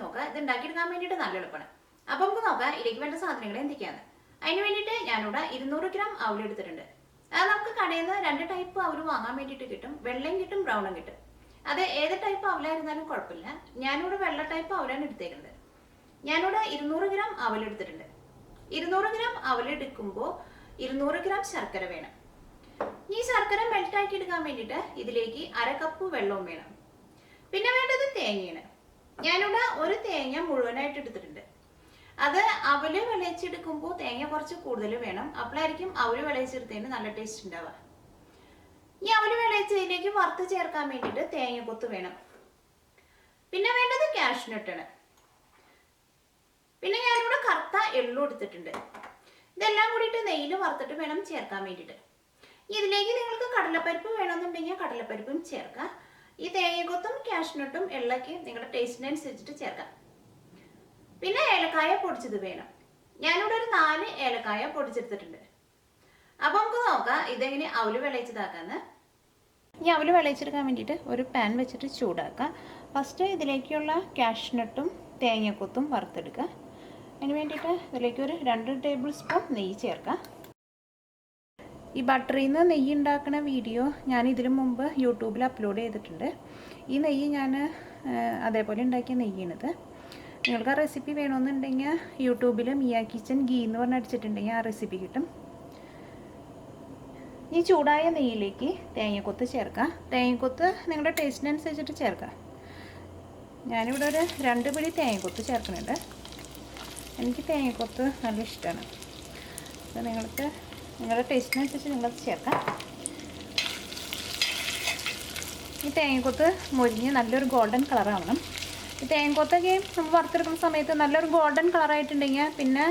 നോക്കാം. ഇത് ഉണ്ടാക്കിയെടുക്കാൻ വേണ്ടിയിട്ട് നല്ല എളുപ്പമാണ്. അപ്പോൾ നമുക്ക് നോക്കാം ഇതിലേക്ക് വേണ്ട സാധനങ്ങൾ എന്തൊക്കെയാണ്. അതിന് വേണ്ടിയിട്ട് ഞാനിവിടെ 200 ഗ്രാം അവൽ എടുത്തിട്ടുണ്ട്. അത് നമുക്ക് കടയിൽ നിന്ന് 2 ടൈപ്പ് അവൽ വാങ്ങാൻ വേണ്ടിയിട്ട് കിട്ടും. വെള്ളയും കിട്ടും, ബ്രൗണും കിട്ടും. അത് ഏത് ടൈപ്പ് അവലായിരുന്നാലും കുഴപ്പമില്ല. ഞാനിവിടെ വെള്ള ടൈപ്പ് അവലാണ് എടുത്തേക്കുന്നത്. ഞാനിവിടെ 200 ഗ്രാം അവൽ എടുത്തിട്ടുണ്ട്. 200 ഗ്രാം അവൽ എടുക്കുമ്പോൾ 200 ഗ്രാം ശർക്കര വേണം. ഈ ശർക്കര മെൽറ്റാക്കി എടുക്കാൻ വേണ്ടിയിട്ട് ഇതിലേക്ക് 1/2 കപ്പ് വെള്ളവും വേണം. പിന്നെ വേണ്ടത് തേങ്ങയാണ്. ഞാനിവിടെ ഒരു തേങ്ങ മുഴുവനായിട്ട് എടുത്തിട്ടുണ്ട്. അത് അവല് വിളയിച്ചെടുക്കുമ്പോൾ തേങ്ങ കുറച്ച് കൂടുതൽ വേണം. അപ്പോഴായിരിക്കും അവല് വിളയിച്ചെടുത്തതിന് നല്ല ടേസ്റ്റ് ഉണ്ടാവുക. ഈ അവല് വിളയിച്ചതിലേക്ക് വറുത്ത് ചേർക്കാൻ വേണ്ടിയിട്ട് തേങ്ങക്കൊത്ത് വേണം. പിന്നെ വേണ്ടത് കാഷ്നട്ടാണ്. പിന്നെ ഞാനിവിടെ കറുത്ത എള്ളു എടുത്തിട്ടുണ്ട്. ഇതെല്ലാം കൂടിയിട്ട് നെയ്യിൽ വറുത്തിട്ട് വേണം ചേർക്കാൻ വേണ്ടിയിട്ട്. ഇതിലേക്ക് നിങ്ങൾക്ക് കടലപ്പരിപ്പ് വേണമെന്നുണ്ടെങ്കിൽ കടലപ്പരിപ്പും ചേർക്കാം. ഈ തേങ്ങക്കൊത്തും കാഷ്നട്ടും എള്ളൊക്കെ നിങ്ങളുടെ ടേസ്റ്റിനനുസരിച്ചിട്ട് ചേർക്കാം. പിന്നെ ഏലക്കായ പൊടിച്ചത് വേണം. ഞാനിവിടെ ഒരു 4 ഏലക്കായ പൊടിച്ചെടുത്തിട്ടുണ്ട്. അപ്പോൾ നമുക്ക് നോക്കാം ഇതെങ്ങനെ അവല് വിളയിച്ചതാക്കാന്ന്. ഈ അവല് വിളയിച്ചെടുക്കാൻ വേണ്ടിയിട്ട് ഒരു പാൻ വെച്ചിട്ട് ചൂടാക്കാം. ഫസ്റ്റ് ഇതിലേക്കുള്ള കാഷ്നട്ടും തേങ്ങക്കൊത്തും വറുത്തെടുക്കുക. അതിന് വേണ്ടിയിട്ട് ഇതിലേക്ക് ഒരു 2 ടേബിൾ സ്പൂൺ നെയ്യ് ചേർക്കാം. ഈ ബട്ടറിൽ നിന്ന് നെയ്യ് ഉണ്ടാക്കുന്ന വീഡിയോ ഞാൻ ഇതിനു മുമ്പ് യൂട്യൂബിൽ അപ്ലോഡ് ചെയ്തിട്ടുണ്ട്. ഈ നെയ്യ് ഞാൻ അതേപോലെ ഉണ്ടാക്കിയ നെയ്യാണിത്. നിങ്ങൾക്ക് ആ റെസിപ്പി വേണമെന്നുണ്ടെങ്കിൽ യൂട്യൂബിൽ മിയ കിച്ചൻ ഗീ എന്ന് പറഞ്ഞ് അടിച്ചിട്ടുണ്ടെങ്കിൽ ആ റെസിപ്പി കിട്ടും. ഈ ചൂടായ നെയ്യിലേക്ക് തേങ്ങക്കൊത്ത് ചേർക്കാം. തേങ്ങക്കൊത്ത് നിങ്ങളുടെ ടേസ്റ്റിനനുസരിച്ചിട്ട് ചേർക്കാം. ഞാനിവിടെ ഒരു 2 പിടി തേങ്ങക്കൊത്ത് ചേർക്കുന്നുണ്ട്. എനിക്ക് തേങ്ങക്കൊത്ത് നല്ല ഇഷ്ടമാണ്. അപ്പോൾ നിങ്ങൾക്ക് നിങ്ങളുടെ ടേസ്റ്റിനനുസരിച്ച് നിങ്ങളത് ചേർക്കാം. ഈ തേങ്ങക്കൊത്ത് മൊരിഞ്ഞ് നല്ലൊരു ഗോൾഡൻ കളറാവണം. ഈ തേങ്ങക്കൊത്തൊക്കെ നമ്മൾ വറുത്തെടുക്കുന്ന സമയത്ത് നല്ലൊരു ഗോൾഡൻ കളറായിട്ടുണ്ടെങ്കിൽ പിന്നെ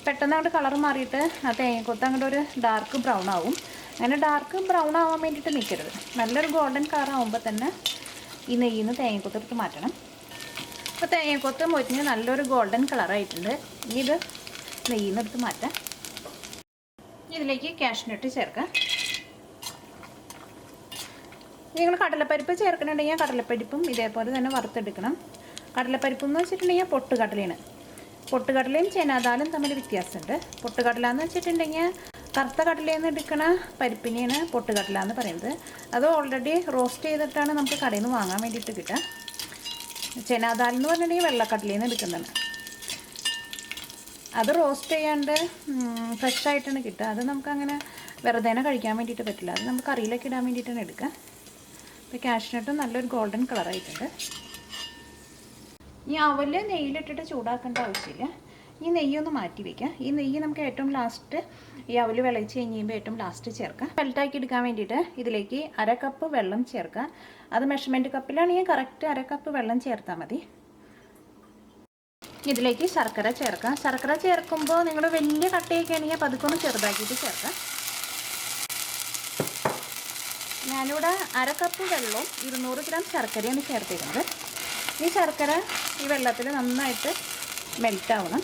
പെട്ടെന്ന് അങ്ങോട്ട് കളർ മാറിയിട്ട് ആ തേങ്ങക്കൊത്ത് അങ്ങോട്ട് ഒരു ഡാർക്ക് ബ്രൗൺ ആവും. അങ്ങനെ ഡാർക്ക് ബ്രൗൺ ആവാൻ വേണ്ടിയിട്ട് നിൽക്കരുത്. നല്ലൊരു ഗോൾഡൻ കളറാവുമ്പോൾ തന്നെ ഈ നെയ്യിൽ നിന്ന് തേങ്ങക്കൊത്ത് എടുത്ത് മാറ്റണം. അപ്പോൾ തേങ്ങക്കൊത്ത് മൊരിഞ്ഞ് നല്ലൊരു ഗോൾഡൻ കളറായിട്ടുണ്ട്. ഇനി ഇത് നെയ്യിൽ നിന്ന് എടുത്ത് മാറ്റാം. ഇതിലേക്ക് കാഷ്നട്ട് ചേർക്കാം. നിങ്ങൾ കടലപ്പരിപ്പ് ചേർക്കണമെങ്കിൽ കടലപ്പരിപ്പും ഇതേപോലെ തന്നെ വറുത്തെടുക്കണം. കടലപ്പരിപ്പ് എന്ന് വെച്ചിട്ടുണ്ടെങ്കിൽ പൊട്ടുകടലയാണ്. പൊട്ടുകടലയും ചേനാദാലും തമ്മിൽ വ്യത്യാസമുണ്ട്. പൊട്ടുകടല എന്ന് വെച്ചിട്ടുണ്ടെങ്കിൽ കറുത്ത കടലയിൽ നിന്ന് എടുക്കണ പരിപ്പിനെയാണ് പൊട്ടുകടല എന്ന് പറയുന്നത്. അത് ഓൾറെഡി റോസ്റ്റ് ചെയ്തിട്ടാണ് നമുക്ക് കടയിൽ നിന്ന് വാങ്ങാൻ വേണ്ടിയിട്ട് കിട്ടുക. ചേനാദാൽ എന്ന് പറഞ്ഞിട്ടുണ്ടെങ്കിൽ വെള്ളക്കടലയിൽ നിന്ന് എടുക്കുന്നതാണ്. അത് റോസ്റ്റ് ചെയ്യാണ്ട് ഫ്രഷായിട്ടാണ് കിട്ടുക. അത് നമുക്കങ്ങനെ വെറുതെ കഴിക്കാൻ വേണ്ടിയിട്ട് പറ്റില്ല. അത് നമുക്ക് കറിയിലൊക്കെ ഇടാൻ വേണ്ടിയിട്ടാണ് എടുക്കുക. അപ്പോൾ കാഷ്നട്ടും നല്ലൊരു ഗോൾഡൻ കളറായിട്ടുണ്ട്. ഈ അവല് നെയ്യിലിട്ടിട്ട് ചൂടാക്കേണ്ട ആവശ്യമില്ല. ഈ നെയ്യൊന്ന് മാറ്റി വയ്ക്കുക. ഈ നെയ്യ് നമുക്ക് ഏറ്റവും ലാസ്റ്റ് ഈ അവല് വിളയിച്ച് കഴിയുമ്പോൾ ഏറ്റവും ലാസ്റ്റ് ചേർക്കാം. മെൽറ്റാക്കി എടുക്കാൻ വേണ്ടിയിട്ട് ഇതിലേക്ക് 1/2 കപ്പ് വെള്ളം ചേർക്കാം. അത് മെഷർമെൻറ്റ് കപ്പിലാണെങ്കിൽ കറക്റ്റ് 1/2 കപ്പ് വെള്ളം ചേർത്താൽ മതി. ഇതിലേക്ക് ശർക്കര ചേർക്കാം. ശർക്കര ചേർക്കുമ്പോൾ നിങ്ങൾ വലിയ കട്ടയൊക്കെ ആണെങ്കിൽ പതുക്കൊന്ന് ചെറുതാക്കിയിട്ട് ചേർക്കാം. ഞാനിവിടെ 1/2 കപ്പ് വെള്ളവും 200 ഗ്രാം ശർക്കരയാണ് ചേർത്തിരിക്കുന്നത്. ഈ ശർക്കര ഈ വെള്ളത്തിൽ നന്നായിട്ട് മെൽറ്റാവണം.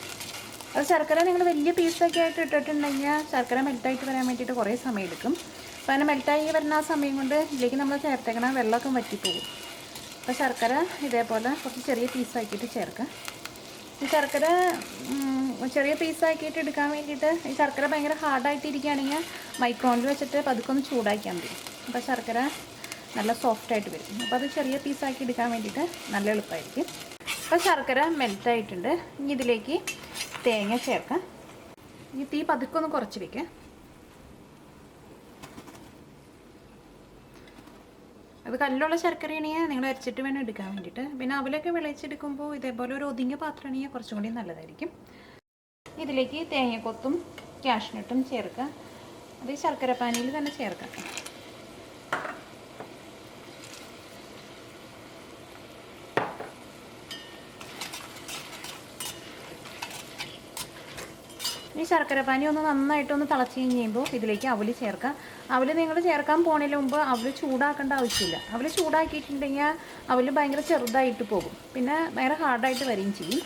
അത് ശർക്കര നിങ്ങൾ വലിയ പീസൊക്കെ ആയിട്ട് ഇട്ടിട്ടുണ്ടെങ്കിൽ ശർക്കര മെൽറ്റായിട്ട് വരാൻ വേണ്ടിയിട്ട് കുറേ സമയം എടുക്കും. അപ്പോൾ അങ്ങനെ മെൽറ്റായി വരുന്ന ആ സമയം കൊണ്ട് ഇതിലേക്ക് നമ്മൾ ചേർത്തേക്കണ വെള്ളമൊക്കെ വറ്റിപ്പോകും. അപ്പോൾ ശർക്കര ഇതേപോലെ കുറച്ച് ചെറിയ പീസാക്കിയിട്ട് ചേർക്കാം. ഈ ശർക്കര ചെറിയ പീസാക്കിയിട്ട് എടുക്കാൻ വേണ്ടിയിട്ട് ഈ ശർക്കര ഭയങ്കര ഹാർഡായിട്ടിരിക്കുകയാണെങ്കിൽ മൈക്രോണിൽ വെച്ചിട്ട് പതുക്കൊന്ന് ചൂടാക്കിയാൽ മതി. അപ്പോൾ ശർക്കര നല്ല സോഫ്റ്റായിട്ട് വരും. അപ്പോൾ അത് ചെറിയ പീസാക്കി എടുക്കാൻ വേണ്ടിയിട്ട് നല്ല എളുപ്പമായിരിക്കും. അപ്പോൾ ശർക്കര മെൽറ്റായിട്ടുണ്ട്. ഇനി ഇതിലേക്ക് തേങ്ങ ചേർക്കാം. ഈ തീ പതുക്കൊന്ന് കുറച്ച് വയ്ക്കാം. അത് കല്ലുള്ള ശർക്കരയാണെങ്കിൽ നിങ്ങൾ അരച്ചിട്ട് വേണം എടുക്കാൻ വേണ്ടിയിട്ട്. പിന്നെ അവലൊക്കെ വിളയിച്ചെടുക്കുമ്പോൾ ഇതേപോലെ ഒരു ഒതുങ്ങിയ പാത്രമാണെങ്കിൽ കുറച്ചും കൂടി നല്ലതായിരിക്കും. ഇതിലേക്ക് തേങ്ങക്കൊത്തും കാഷ്നട്ടും ചേർക്കുക. അത് ഈ ശർക്കര പാനിയിൽ തന്നെ ചേർക്കാം. ഈ ശർക്കരപ്പാനി ഒന്ന് നന്നായിട്ടൊന്ന് തിളച്ച് കഴിയുമ്പോൾ ഇതിലേക്ക് അവല് ചേർക്കാം. അവല് നിങ്ങൾ ചേർക്കാൻ പോണതിന് മുമ്പ് അവല് ചൂടാക്കേണ്ട ആവശ്യമില്ല. അവല് ചൂടാക്കിയിട്ടുണ്ടെങ്കിൽ അവല് ഭയങ്കര ചെറുതായിട്ട് പോകും, പിന്നെ ഭയങ്കര ഹാർഡായിട്ട് വരികയും ചെയ്യും.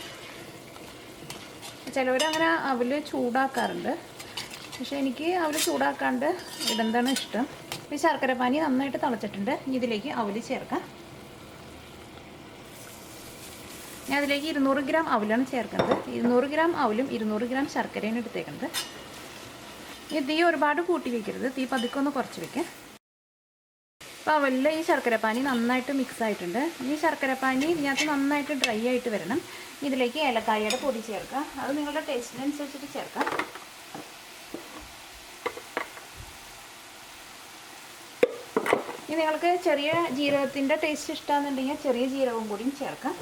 ചിലവരങ്ങനെ അവല് ചൂടാക്കാറുണ്ട്, പക്ഷേ എനിക്ക് അവല് ചൂടാക്കാണ്ട് ഇതെന്താണ് ഇഷ്ടം. ഈ ശർക്കരപ്പാനി നന്നായിട്ട് തിളച്ചിട്ടുണ്ട്. ഇതിലേക്ക് അവല് ചേർക്കാം. ഞാൻ അതിലേക്ക് 200 ഗ്രാം അവലാണ് ചേർക്കുന്നത്. 200 ഗ്രാം അവലും 200 ഗ്രാം ശർക്കരയാണ് എടുത്തേക്കുന്നത്. ഈ തീ ഒരുപാട് കൂട്ടി വയ്ക്കരുത്, തീ പതുക്കെ ഒന്ന് കുറച്ച് വയ്ക്കാം. അപ്പോൾ അവലിൽ ഈ ശർക്കരപ്പാനി നന്നായിട്ട് മിക്സ് ആയിട്ടുണ്ട്. ഈ ശർക്കരപ്പാനി ഇതിനകത്ത് നന്നായിട്ട് ഡ്രൈ ആയിട്ട് വരണം. ഇതിലേക്ക് ഏലക്കായയുടെ പൊടി ചേർക്കുക. അത് നിങ്ങളുടെ ടേസ്റ്റിനനുസരിച്ചിട്ട് ചേർക്കാം. ഇനി നിങ്ങൾക്ക് ചെറിയ ജീരകത്തിൻ്റെ ടേസ്റ്റ് ഇഷ്ടമാണെന്നുണ്ടെങ്കിൽ ചെറിയ ജീരകവും കൂടിയും ചേർക്കാം.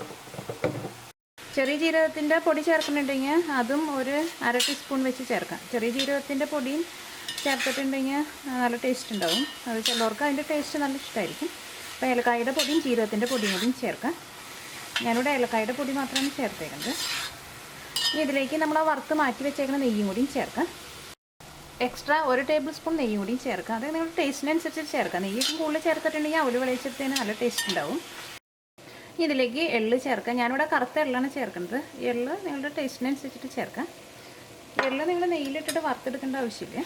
ചെറിയ ജീരകത്തിൻ്റെ പൊടി ചേർക്കുന്നുണ്ടെങ്കിൽ അതും ഒരു 1/2 ടീസ്പൂൺ വെച്ച് ചേർക്കാം. ചെറിയ ജീരകത്തിൻ്റെ പൊടിയും ചേർത്തിട്ടുണ്ടെങ്കിൽ നല്ല ടേസ്റ്റ് ഉണ്ടാവും. അത് ചിലവർക്ക് അതിൻ്റെ ടേസ്റ്റ് നല്ല ഇഷ്ടമായിരിക്കും. അപ്പോൾ ഏലക്കായയുടെ പൊടിയും ജീരകത്തിൻ്റെ പൊടിയും കൂടിയും ചേർക്കാം. ഞാനിവിടെ ഏലക്കായയുടെ പൊടി മാത്രമാണ് ചേർത്തേക്കുന്നത്. ഇനി ഇതിലേക്ക് നമ്മൾ ആ വറുത്ത് മാറ്റി വെച്ചേക്കുന്ന നെയ്യും കൂടിയും ചേർക്കാം. എക്സ്ട്രാ 1 ടേബിൾ സ്പൂൺ നെയ്യും കൂടിയും ചേർക്കാം. അത് നിങ്ങളുടെ ടേസ്റ്റിനനുസരിച്ച് ചേർക്കാം. നെയ്യ് കൂടുതൽ ചേർത്തിട്ടുണ്ടെങ്കിൽ അവൽ വിളയിച്ചെടുത്തതിന് നല്ല ടേസ്റ്റ് ഉണ്ടാവും. ഇതിലേക്ക് എള്ള് ചേർക്കാം. ഞാനിവിടെ കറുത്ത എള്ളാണ് ചേർക്കുന്നത്. എള്ള് നിങ്ങളുടെ ടേസ്റ്റിനനുസരിച്ചിട്ട് ചേർക്കാം. എള്ള് നിങ്ങൾ നെയ്യിലിട്ടിട്ട് വറുത്തെടുക്കേണ്ട ആവശ്യമില്ല.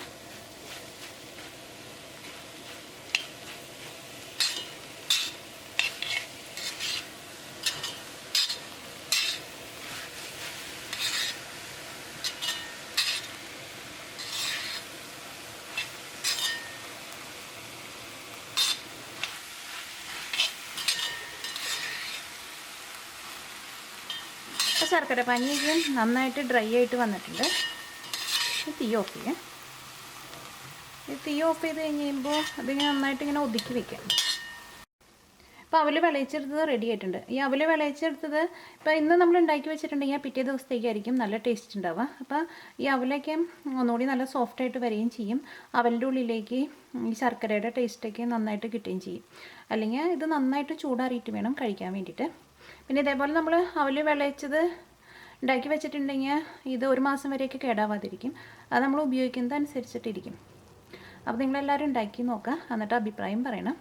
അപ്പോൾ ശർക്കരപ്പാനിയൊക്കെ നന്നായിട്ട് ഡ്രൈ ആയിട്ട് വന്നിട്ടുണ്ട്. തീ ഓഫ് ചെയ്യാം. തീ ഓഫ് ചെയ്ത് കഴിയുമ്പോൾ അതിങ്ങനെ നന്നായിട്ട് ഇങ്ങനെ ഒതുക്കി വയ്ക്കാം. അപ്പോൾ അവൽ വിളയിച്ചെടുത്തത് റെഡി ആയിട്ടുണ്ട്. ഈ അവൽ വിളയിച്ചെടുത്തത് ഇപ്പോൾ ഇന്ന് നമ്മൾ ഉണ്ടാക്കി വെച്ചിട്ടുണ്ടെങ്കിൽ പിറ്റേ ദിവസത്തേക്കായിരിക്കും നല്ല ടേസ്റ്റ് ഉണ്ടാവുക. അപ്പോൾ ഈ അവലൊക്കെ ഒന്നുകൂടി നല്ല സോഫ്റ്റായിട്ട് വരികയും ചെയ്യും. അവലിൻ്റെ ഉള്ളിലേക്ക് ഈ ശർക്കരയുടെ ടേസ്റ്റൊക്കെ നന്നായിട്ട് കിട്ടുകയും ചെയ്യും. അല്ലെങ്കിൽ ഇത് നന്നായിട്ട് ചൂടാറിയിട്ട് വേണം കഴിക്കാൻ വേണ്ടിയിട്ട്. പിന്നെ ഇതേപോലെ നമ്മൾ അവൽ വിളയിച്ചത് ഉണ്ടാക്കി വെച്ചിട്ടുണ്ടെങ്കിൽ ഇത് 1 മാസം വരെയൊക്കെ കേടാവാതിരിക്കും. അത് നമ്മൾ ഉപയോഗിക്കുന്നത് അനുസരിച്ചിട്ടിരിക്കും. അപ്പോൾ നിങ്ങളെല്ലാവരും ഉണ്ടാക്കി നോക്കുക, എന്നിട്ട് അഭിപ്രായം പറയണം.